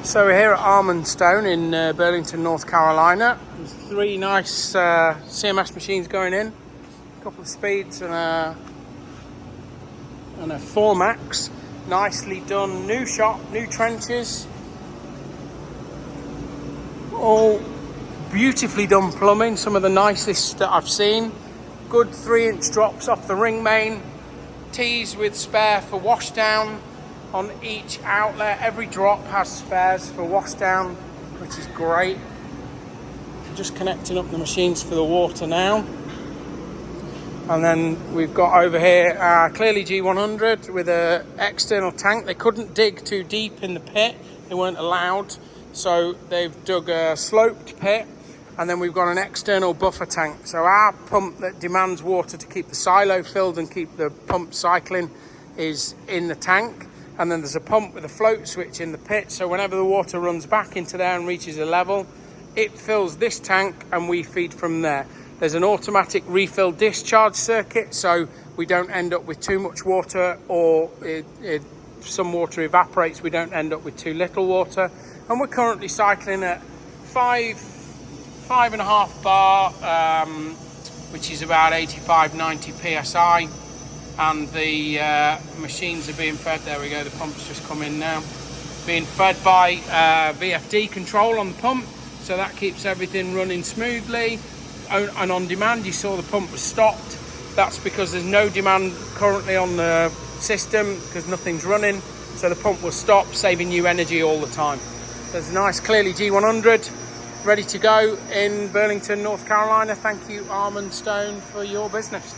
So we're here at Arm & Stone in Burlington, North Carolina. There's 3 nice CMS machines going in, a couple of speeds and a 4max. Nicely done, new shop, new trenches, all beautifully done plumbing, some of the nicest that I've seen. Good 3-inch drops off the ring main, T's with spare for washdown on each outlet. Every drop has spares for washdown, which is great. Just connecting up the machines for the water now. And then we've got over here clearly G100 with an external tank. They couldn't dig too deep in the pit, they weren't allowed, so they've dug a sloped pit. And then we've got an external buffer tank. So our pump that demands water to keep the silo filled and keep the pump cycling is in the tank. And then there's a pump with a float switch in the pit, so whenever the water runs back into there and reaches a level, it fills this tank and we feed from there. There's an automatic refill discharge circuit, so we don't end up with too much water, or some water evaporates, we don't end up with too little water. And we're currently cycling at 5.5 bar, which is about 85-90 psi. And the machines are being fed. There we go, the pump's just come in now. Being fed by VFD control on the pump, so that keeps everything running smoothly. And on demand, you saw the pump was stopped. That's because there's no demand currently on the system because nothing's running. So the pump will stop, saving you energy all the time. There's a nice, clearly G100 ready to go in Burlington, North Carolina. Thank you, Arm & Stone, for your business.